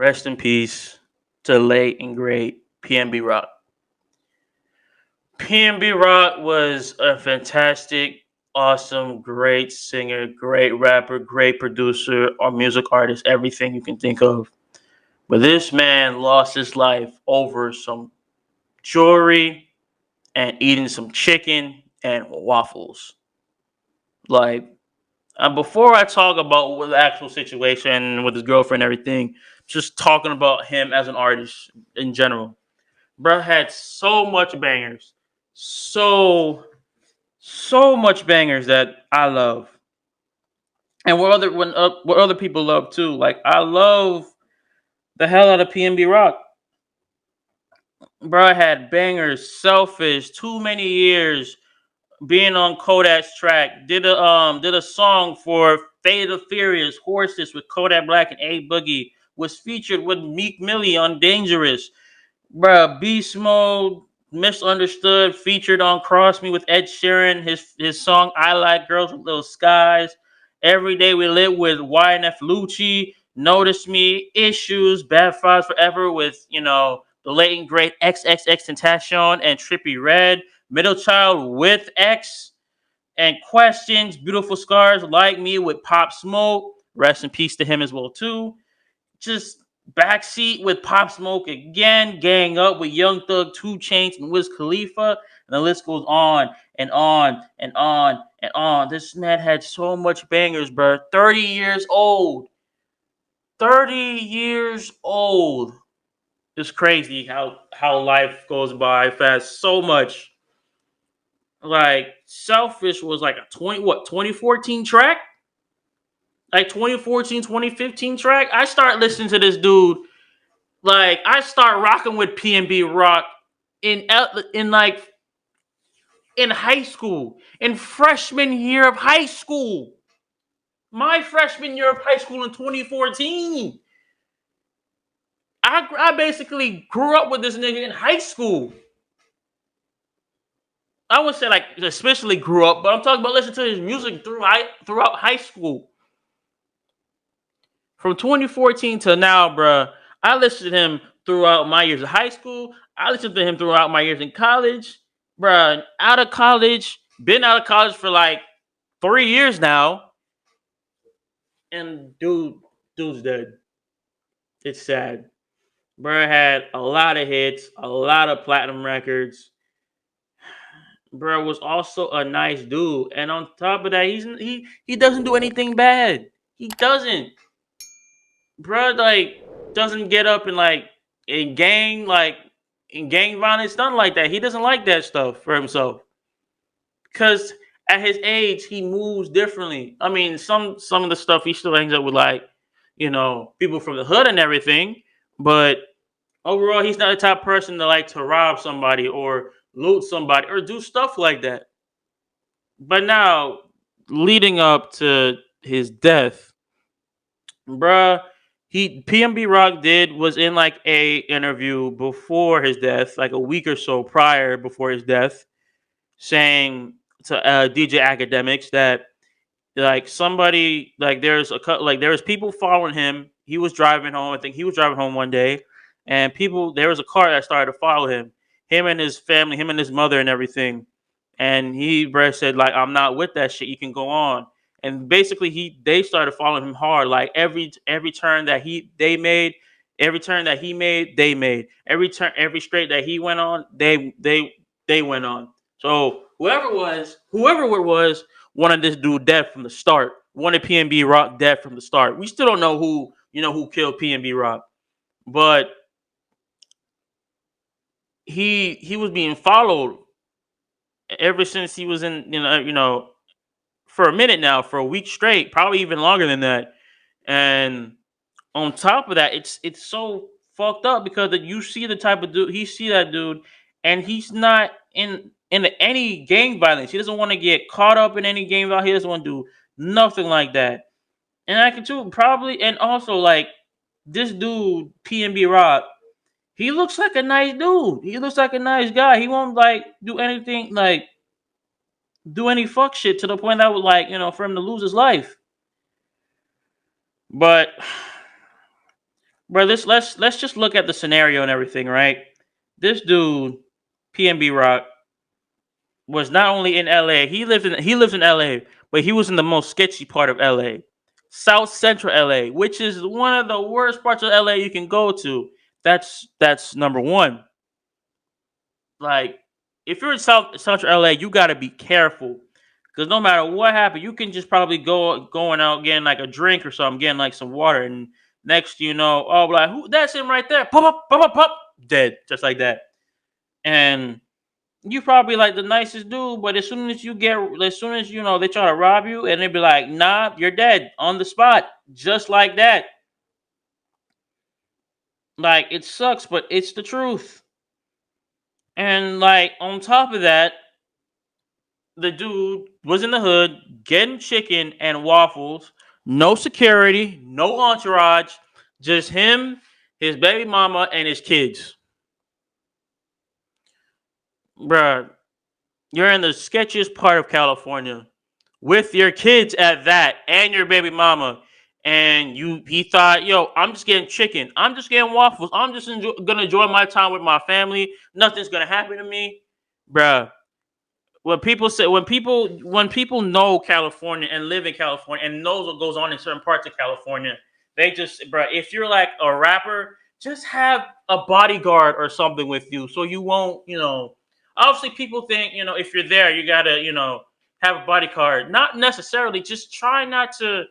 Rest in peace to the late and great Pnb Rock. Pnb Rock was a fantastic, awesome, great singer, great rapper, great producer, or music artist, everything you can think of. But this man lost his life over some jewelry and eating some chicken and waffles. Like, before I talk about what the actual situation with his girlfriend and everything, just talking about him as an artist in general. Bro had so much bangers. So much bangers that I love. And what other people love too. Like I love the hell out of PNB Rock. Bro had bangers, selfish, too many years, being on Kodak's track. Did a song for Fate of Furious, Horses with Kodak Black and A Boogie. Was featured with Meek Millie on Dangerous. Bruh, Beast Mode, Misunderstood, featured on Cross Me with Ed Sheeran. His song I Like Girls with Little Skies. Every Day We Live with YNF Lucci. Notice Me, Issues, Bad Vibes Forever with, the late and great XXX Tentacion and Trippy Red. Middle Child with X. And Questions, Beautiful Scars, Like Me with Pop Smoke. Rest in peace to him as well, too. Just Backseat with Pop Smoke again, Gang Up with Young Thug, 2 Chainz, and Wiz Khalifa, and the list goes on and on and on and on. This man had so much bangers, bro. 30 years old. 30 years old. It's crazy how life goes by fast so much. Like Selfish was like a 2014 track? Like 2014, 2015 track? I start listening to this dude. Like I start rocking with PNB Rock in in like in high school, in freshman year of high school. My freshman year of high school in 2014. I basically grew up with this nigga in high school. I would say like especially grew up, but I'm talking about listening to his music throughout high school. From 2014 to now, bruh, I listened to him throughout my years of high school. I listened to him throughout my years in college. Bruh, out of college, been out of college for like 3 years now. And dude's dead. It's sad. Bruh had a lot of hits, a lot of platinum records. Bruh was also a nice dude. And on top of that, he doesn't do anything bad. He doesn't. Bruh doesn't get up and in gang like in gang violence, nothing like that. He doesn't like that stuff for himself. Cause at his age he moves differently. I mean, some of the stuff he still hangs up with people from the hood and everything, but overall he's not the type of person to like to rob somebody or loot somebody or do stuff like that. But now, leading up to his death, bruh, he PNB Rock did was in like a interview before his death, like a week or so prior before his death, saying to DJ Academics that like somebody like there was people following him. He was driving home. I think he was driving home one day, and there was a car that started to follow him. Him and his family, him and his mother, and everything. And Brad said like, "I'm not with that shit. You can go on." And basically, they started following him hard. Like every turn that every turn that he made, they made. Every straight that he went on, they went on. So whoever it was, wanted this dude dead from the start. Wanted PNB Rock dead from the start. We still don't know who killed PNB Rock, but he was being followed ever since he was in for a minute now, for a week straight, probably even longer than that. And on top of that, it's so fucked up because you see the type of dude he see that dude, and he's not in any gang violence. He doesn't want to get caught up in any gang violence. He doesn't want to do nothing like that. And I can too probably, and also like this dude PNB Rock, he looks like a nice dude. He looks like a nice guy. He won't like do anything like do any fuck shit to the point that would for him to lose his life. But Bro, let's just look at the scenario and everything, right? This dude, PNB Rock, was not only in LA. He lives in LA, but he was in the most sketchy part of LA, South Central LA, which is one of the worst parts of LA you can go to. That's number one. Like, if you're in South Central LA, you got to be careful because no matter what happened, you can just probably going out getting like a drink or something, getting like some water, and next you know, oh, like who? That's him right there. Pop up, pop up, pop, dead, just like that. And you probably like the nicest dude, but as soon as you know they try to rob you, and they be like, nah, you're dead on the spot, just like that. Like, it sucks, but it's the truth. And like on top of that, the dude was in the hood getting chicken and waffles, no security, no entourage, just him, his baby mama, and his kids. Bruh, you're in the sketchiest part of California with your kids at that and your baby mama. And he thought, yo, I'm just getting chicken. I'm just getting waffles. I'm just gonna enjoy my time with my family. Nothing's gonna happen to me. Bruh, when people know California and live in California and knows what goes on in certain parts of California, they just, bro. If you're like a rapper, just have a bodyguard or something with you, so you won't, Obviously, people think, if you're there, you gotta, have a bodyguard. Not necessarily. Just try not to.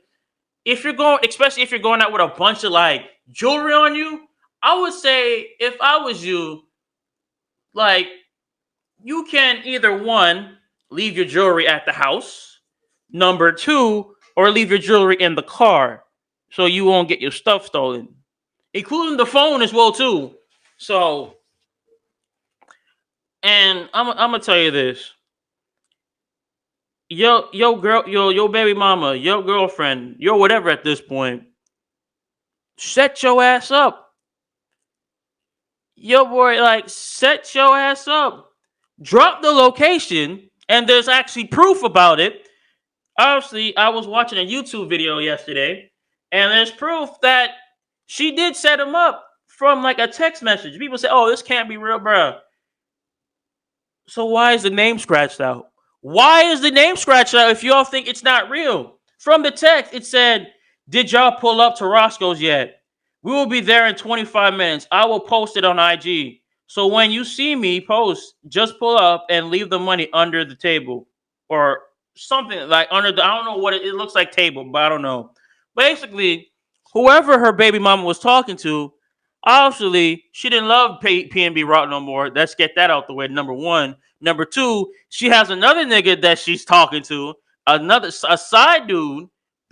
If you're going, especially if you're going out with a bunch of like jewelry on you, I would say if I was you, like you can either one, leave your jewelry at the house, number two, or leave your jewelry in the car so you won't get your stuff stolen, including the phone as well too. So, and I'm gonna tell you this, yo girl, yo baby mama, yo girlfriend, yo whatever at this point, set your ass up. Yo boy, like set your ass up. Drop the location, and there's actually proof about it. Obviously, I was watching a YouTube video yesterday, and there's proof that she did set him up from like a text message. People say, "Oh, this can't be real, bruh." So why is the name scratched out? Why is the name scratched out if y'all think it's not real? From the text, it said, "Did y'all pull up to Roscoe's yet? We will be there in 25 minutes. I will post it on IG. So when you see me post, just pull up and leave the money under the table or something like under the, I don't know what it looks like table, but I don't know." Basically, whoever her baby mama was talking to, obviously, she didn't love PNB Rock no more. Let's get that out the way. Number one. Number two, she has another nigga that she's talking to, a side dude.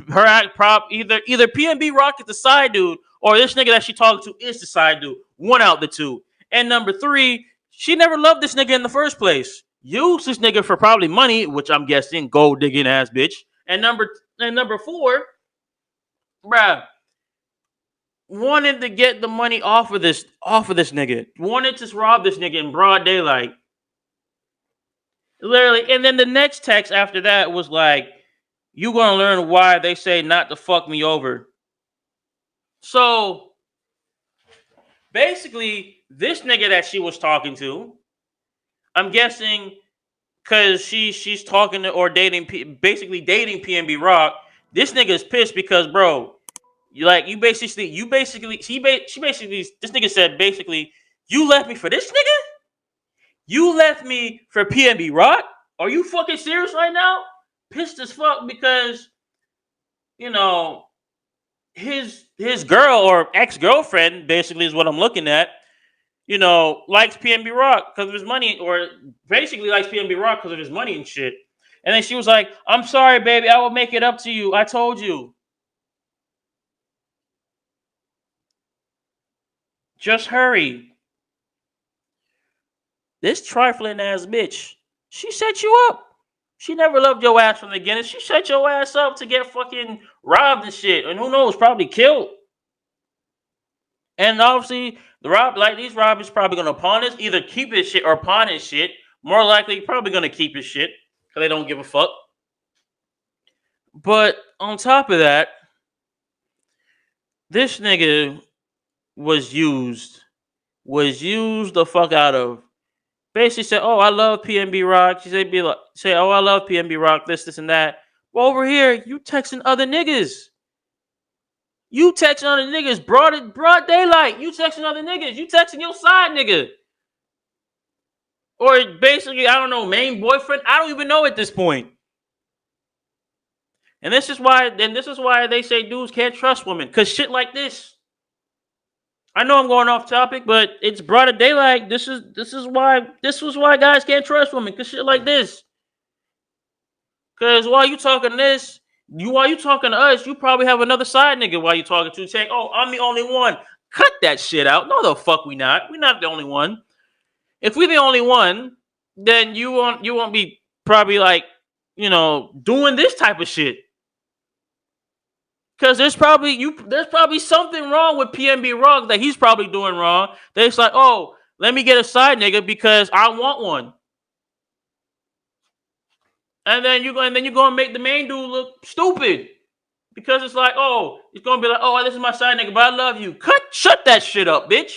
Her act prop either PNB Rock is the side dude or this nigga that she talking to is the side dude. One out the two. And number three, she never loved this nigga in the first place. Used this nigga for probably money, which I'm guessing gold digging ass bitch. And number four, bruh, wanted to get the money off of this nigga. Wanted to rob this nigga in broad daylight. Literally. And then the next text after that was like, "You gonna learn why they say not to fuck me over." So basically, this nigga that she was talking to, I'm guessing because she's talking to or dating, basically dating PNB Rock. This nigga is pissed because, bro, she basically, this nigga said basically, "You left me for this nigga? You left me for PNB Rock? Are you fucking serious right now?" Pissed as fuck because, you know, his girl or ex-girlfriend basically is what I'm looking at, likes PNB Rock because of his money, or basically likes PNB Rock because of his money and shit. And then she was like, "I'm sorry, baby. I will make it up to you. I told you. Just hurry." This trifling ass bitch, she set you up. She never loved your ass from the beginning. She set your ass up to get fucking robbed and shit. And who knows, probably killed. And obviously, these robbers probably gonna pawn his, either keep his shit or pawn his shit. More likely, probably gonna keep his shit because they don't give a fuck. But on top of that, this nigga was used the fuck out of. Basically said, "Oh, I love PNB Rock." She said, "Be like, say, oh, I love PNB Rock. This, and that." Well, over here, you texting other niggas. You texting other niggas, broad daylight. You texting other niggas. You texting your side nigga, or basically, I don't know, main boyfriend. I don't even know at this point. And this is why. And this is why they say dudes can't trust women, cause shit like this. I know I'm going off topic, but it's broad daylight. This was why guys can't trust women, cause shit like this. Cause while you talking this, while you talking to us, you probably have another side nigga while you talking to saying, "Oh, I'm the only one." Cut that shit out. No, the fuck we not. We not the only one. If we the only one, then you won't be probably like, doing this type of shit. Cause there's probably something wrong with PNB Rock that he's probably doing wrong. That it's like, oh, let me get a side nigga because I want one. And then you're going to make the main dude look stupid. Because it's like, oh, it's going to be like, oh, this is my side nigga, but I love you. Shut that shit up, bitch.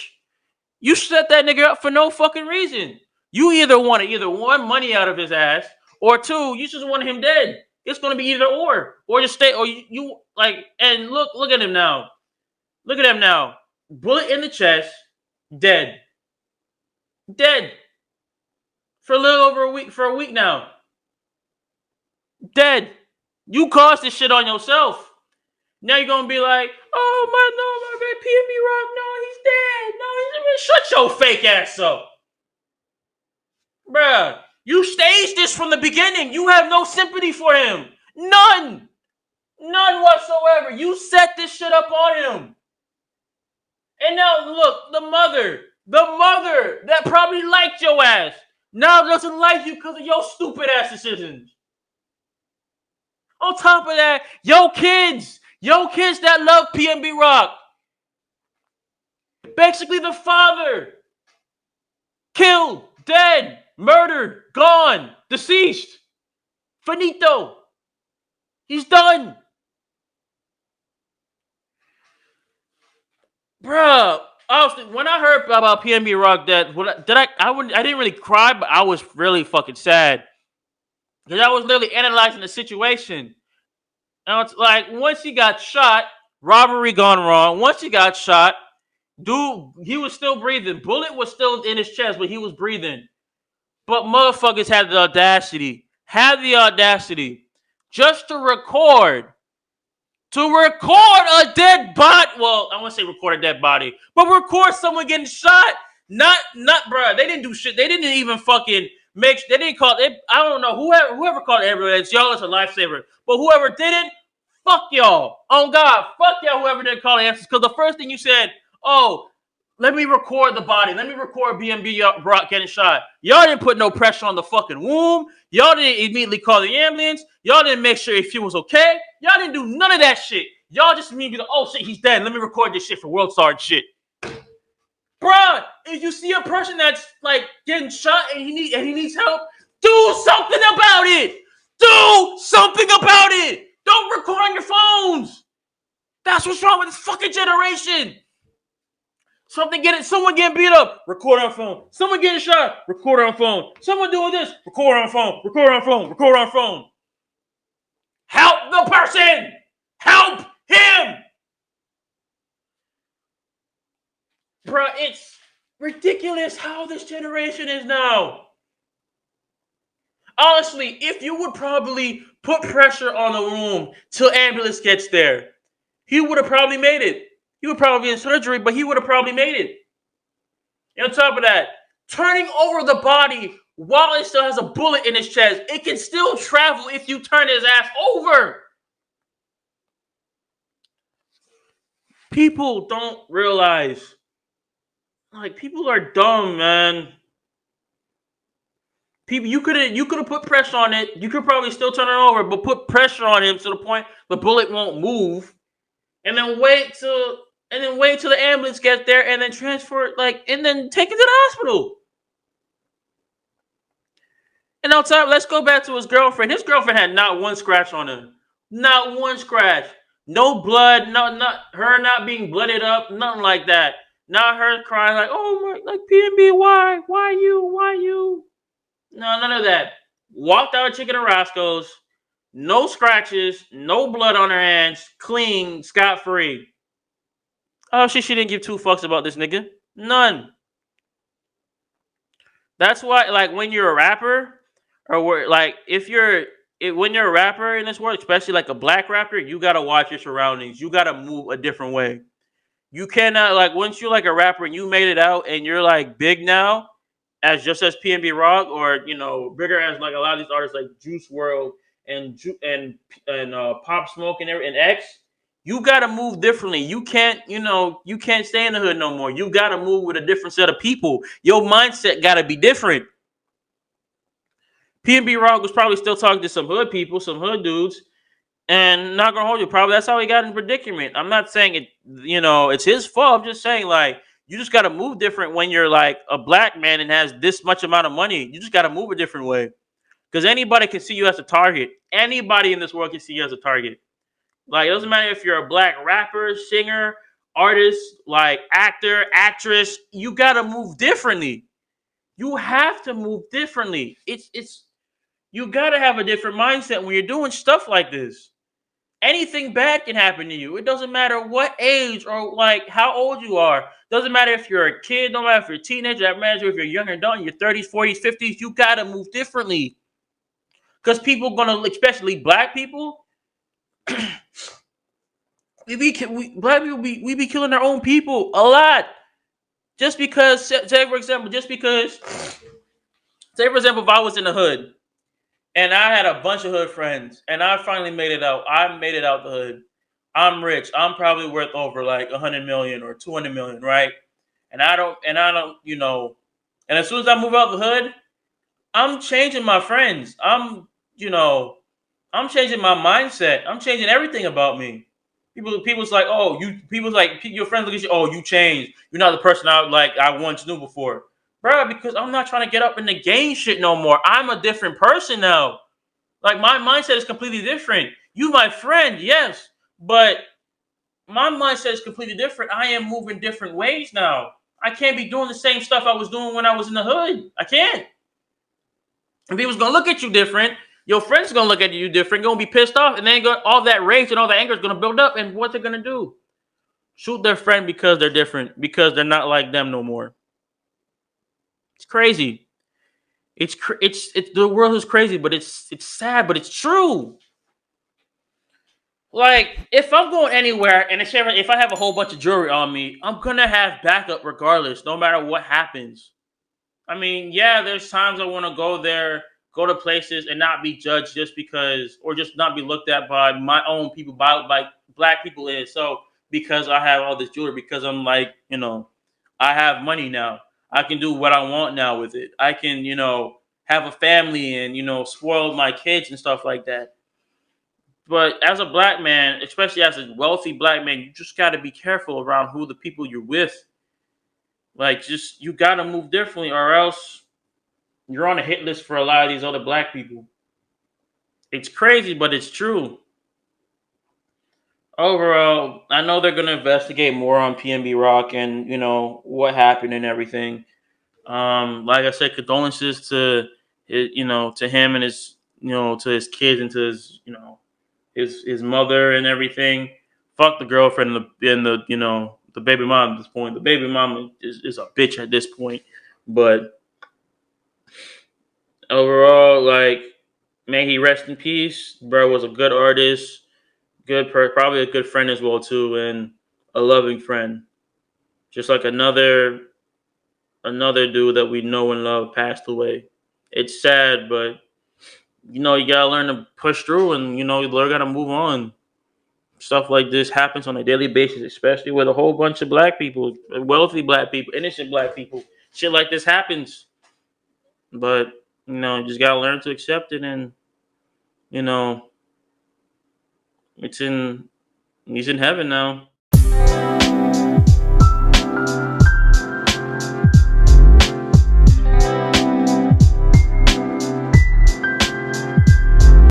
You set that nigga up for no fucking reason. You either want one, money out of his ass, or two, you just want him dead. It's going to be either or just stay, or you like, and look at him now. Look at him now. Bullet in the chest, dead. Dead. For a little over a week now. Dead. You caused this shit on yourself. Now you're gonna be like, oh my baby PNB Rock, no, he's dead. No, shut your fake ass up. Bruh, you staged this from the beginning. You have no sympathy for him. None whatsoever. You set this shit up on him. And now look, the mother that probably liked your ass, now doesn't like you because of your stupid ass decisions. On top of that, your kids that love PNB Rock. Basically, the father killed, dead, murdered, gone, deceased. Finito. He's done. Bruh, honestly, when I heard about PNB Rock death, I didn't really cry, but I was really fucking sad. Because I was literally analyzing the situation. And it's like, once he got shot, robbery gone wrong. Once he got shot, dude, he was still breathing. Bullet was still in his chest, but he was breathing. But motherfuckers had the audacity just to record a dead body. Well, I want to say record a dead body, but record someone getting shot. Not, bruh. They didn't do shit. They didn't even fucking they didn't call it. I don't know. Whoever called the ambulance, y'all is a lifesaver. But whoever didn't, fuck y'all. On God, fuck y'all. Whoever didn't call the answers, because the first thing you said, oh, let me record the body. Let me record PNB Rock getting shot. Y'all didn't put no pressure on the fucking womb. Y'all didn't immediately call the ambulance. Y'all didn't make sure if he was okay. Y'all didn't do none of that shit. Y'all just immediately like, oh shit, he's dead. Let me record this shit for World Star and shit. Bruh, if you see a person that's like getting shot and he needs help, do something about it. Do something about it. Don't record on your phones. That's what's wrong with this fucking generation. Someone getting beat up, record on phone. Someone getting shot, record on phone. Someone doing this, record on phone. Record on phone. Record on phone. Help the person. Help him. Bruh, it's ridiculous how this generation is now. Honestly, if you would probably put pressure on the room till ambulance gets there, he would have probably made it. He would probably be in surgery, but he would have probably made it. And on top of that, turning over the body while it still has a bullet in his chest, it can still travel if you turn his ass over. People don't realize, like, people are dumb, man. People, you could have put pressure on it. You could probably still turn it over, but put pressure on him to the point the bullet won't move, and then wait till the ambulance gets there, and then transfer it, and then take it to the hospital. And on top, let's go back to his girlfriend. His girlfriend had not one scratch on him, not one scratch, no blood, not her not being blooded up, nothing like that. Not her crying like, oh my, like PNB, why you? No, none of that. Walked out of Chicken and Roscoe's, no scratches, no blood on her hands, clean, scot free. Oh, she didn't give two fucks about this nigga. None. That's why, like, when you're a rapper, like, when you're a rapper in this world, especially like a black rapper, you gotta watch your surroundings. You gotta move a different way. You cannot, like, once you're like a rapper and you made it out and you're like big now, as just as Pnb Rock, or bigger as like a lot of these artists like Juice World and Pop Smoke and X. You gotta move differently. You can't stay in the hood no more. You gotta move with a different set of people. Your mindset gotta be different. Pnb Rock was probably still talking to some hood people, some hood dudes, and not gonna hold you. Probably that's how he got in predicament. I'm not saying it, it's his fault. I'm just saying, like, you just gotta move different when you're like a black man and has this much amount of money. You just gotta move a different way. Because anybody can see you as a target. Anybody in this world can see you as a target. Like, it doesn't matter if you're a black rapper, singer, artist, like actor, actress. You gotta move differently. You have to move differently. It's you gotta have a different mindset when you're doing stuff like this. Anything bad can happen to you. It doesn't matter what age or like how old you are. Doesn't matter if you're a kid, no matter if you're a teenager, that matters if you're young or adult, in your 30s, 40s, 50s, you gotta move differently. Because people gonna, especially black people, black people we be killing our own people a lot. Just because, say for example, if I was in the hood and I had a bunch of hood friends and I finally made it out. I made it out the hood. I'm rich. I'm probably worth over like 100 million or 200 million, right? And as soon as I move out the hood, I'm changing my friends. You know, I'm changing my mindset. I'm changing everything about me. People's like, oh, your friends look at you, oh, you changed. You're not the person I once knew before. Bro, because I'm not trying to get up in the gang shit no more. I'm a different person now. Like, my mindset is completely different. You my friend, yes, but my mindset is completely different. I am moving different ways now. I can't be doing the same stuff I was doing when I was in the hood. I can't. And people's gonna look at you different. Your friends are gonna look at you different. Gonna be pissed off, and then all that rage and all that anger is gonna build up. And what they're gonna do? Shoot their friend because they're different, because they're not like them no more. It's crazy. It's the world is crazy, but it's sad, but it's true. Like, if I'm going anywhere and if I have a whole bunch of jewelry on me, I'm gonna have backup regardless, no matter what happens. I mean, yeah, there's times I want to go there, go to places and not be judged just because, or just not be looked at by my own people, by black people is. So because I have all this jewelry, because I'm like, I have money now. I can do what I want now with it. I can, have a family and, spoil my kids and stuff like that. But as a black man, especially as a wealthy black man, you just got to be careful around who the people you're with. Like, just, you got to move differently, or else you're on a hit list for a lot of these other black people. It's crazy, but it's true. Overall, I know they're gonna investigate more on PNB Rock and what happened and everything. Like I said, condolences to to him and his to his kids and to his his mother and everything. Fuck the girlfriend and the the baby mom at this point. The baby mom is a bitch at this point, but overall, like, may he rest in peace. Bro was a good artist, probably a good friend as well too, and a loving friend. Just like another dude that we know and love passed away. It's sad, but you gotta learn to push through, and you gotta move on. Stuff like this happens on a daily basis, especially with a whole bunch of black people, wealthy black people, innocent black people. Shit like this happens, but you just gotta learn to accept it, and you know, it's in he's in heaven now.